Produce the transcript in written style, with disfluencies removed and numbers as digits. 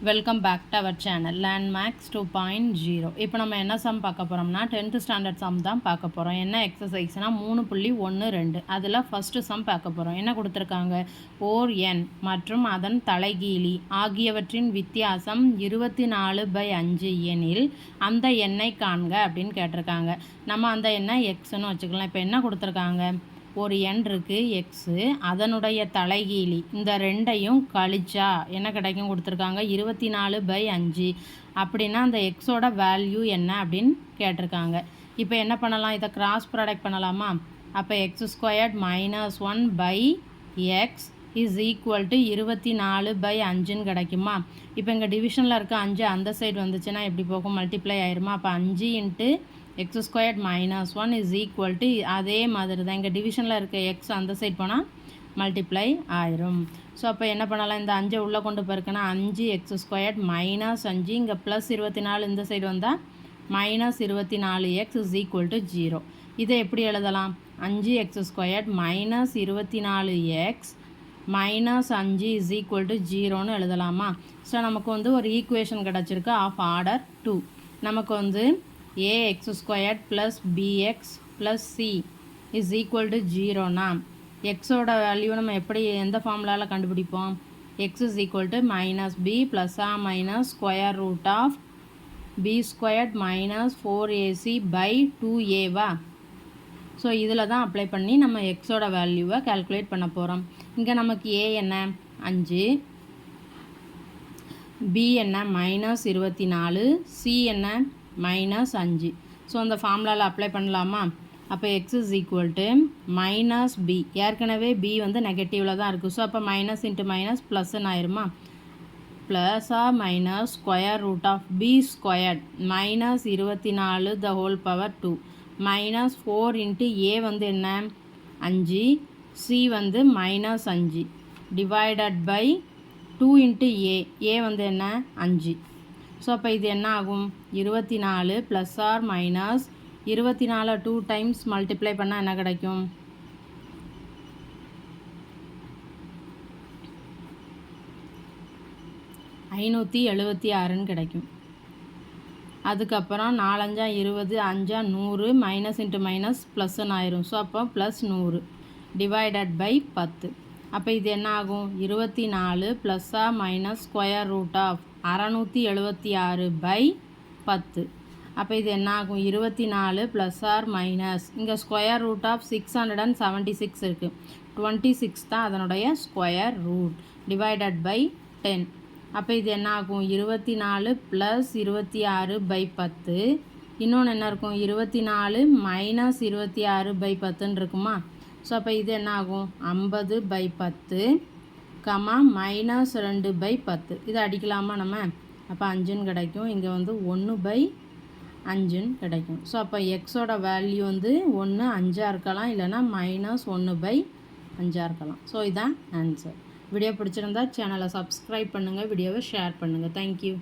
Welcome back to our channel Landmax 2.0. இப்போ நம்ம என்ன சம் பார்க்க போகிறோம்னா 10th ஸ்டாண்டர்ட் சம் தான் பார்க்க போகிறோம். என்ன எக்ஸசைஸ்னால் 3.12 அதில் ஃபஸ்ட்டு சம் பார்க்க போகிறோம். என்ன கொடுத்துருக்காங்க, ஓர் எண் மற்றும் அதன் தலைகீழி ஆகியவற்றின் வித்தியாசம் 24/5 எனில் அந்த எண்ணை காண்க அப்படின்னு கேட்டிருக்காங்க. நம்ம அந்த எண்ணை எக்ஸ்ன்னு வச்சுக்கலாம். இப்போ என்ன கொடுத்துருக்காங்க, ஒரு எண் இருக்குது எக்ஸு, அதனுடைய தலைகீழி இந்த ரெண்டையும் கழிச்சா என்ன கிடைக்கும் கொடுத்துருக்காங்க, 24/5. அப்படின்னா அந்த எக்ஸோட வேல்யூ என்ன அப்படின்னு கேட்டிருக்காங்க. இப்போ என்ன பண்ணலாம், இதை கிராஸ் ப்ராடக்ட் பண்ணலாமா? அப்போ x² - 1/x is equal to 24/5 கிடைக்குமா? இப்போ இங்கே டிவிஷனில் இருக்க 5 அந்த சைடு வந்துச்சுன்னா எப்படி போகும், மல்டிப்ளை ஆயிருமா? அப்போ 5 × x² - 1 இஸ் ஈக்குவல் டு அதே மாதிரி தான் இங்கே டிவிஷனில் இருக்க எக்ஸ் அந்த சைட் போனால் மல்டிப்ளை ஆயிரும். ஸோ அப்போ என்ன பண்ணலாம், இந்த 5 உள்ளே கொண்டு போயிருக்குன்னா 5x² - 5 இங்கே +24 இந்த சைடு வந்தால் -24x இஸ் ஈக்குவல் டு 0. இதை எப்படி எழுதலாம், 5x² - 24x -5 is equal to 0ன்னு எழுதலாமா? ஸோ நமக்கு வந்து ஒரு ஈக்குவேஷன் கிடச்சிருக்கு ஆஃப் ஆர்டர் 2. நமக்கு வந்து ax² + bx + c is equal to 0னா எக்ஸோட வேல்யூ நம்ம எப்படி எந்த ஃபார்முலாவில் கண்டுபிடிப்போம், x is equal to -b ± (b² - 4ac/2a) so இதில் தான் அப்ளை பண்ணி நம்ம எக்ஸோட வேல்யூவை கால்குலேட் பண்ண போகிறோம். இங்கே நமக்கு a என்ன 5, b என்ன -24, c என்ன -5. ஸோ அந்த ஃபார்முலாவில் அப்ளை பண்ணலாமா? அப்போ x is equal to -b, ஏற்கனவே b வந்து நெகட்டிவில் தான் இருக்குது. ஸோ அப்போ மைனஸ் இன்ட்டு மைனஸ் ப்ளஸ்ன்னு ஆயிருமா? Plus R minus (b² - 24 -4 into a வந்து என்ன 5, c வந்து -5 டிவைடட் பை 2 இன்ட்டு a வந்து என்ன 5. ஸோ அப்போ இது என்ன ஆகும், 24 plus R minus 24 2 times multiply பண்ணால் என்ன கிடைக்கும், 576ன்னு கிடைக்கும். அதுக்கப்புறம் 4 5 20 5 100 மைனஸ் இன்ட்டு மைனஸ் ப்ளஸ்ன்னு ஆயிரும். ஸோ அப்போ +100 டிவைடட் பை 10. அப்போ இது என்ன ஆகும், 24 ப்ளஸ் ஆர் மைனஸ் (676/10). அப்போ இது என்ன ஆகும், 24 ப்ளஸ் ஆர் மைனஸ் இங்கே (676 இருக்குது, 26 தான் அதனுடைய ஸ்கொயர் ரூட் டிவைடட் பை 10. அப்போ இது என்ன ஆகும், 24 + 26/10. இன்னொன்று என்ன இருக்கும், 24 - 26/10 இருக்குமா? ஸோ அப்போ இது என்ன ஆகும், 50/10 -2/10. இதை அடிக்கலாமா நம்ம? அப்போ 5ன்னு கிடைக்கும். இங்கே வந்து 1/5ன்னு கிடைக்கும். ஸோ அப்போ எக்ஸோட வேல்யூ வந்து 1 5ஆக இருக்கலாம், இல்லைனா -1/5ஆக இருக்கலாம். ஸோ இதுதான் ஆன்சர். வீடியோ பிடிச்சிருந்தா சேனலை சப்ஸ்கிரைப் பண்ணுங்கள், வீடியோவை ஷேர் பண்ணுங்கள். தேங்க்யூ.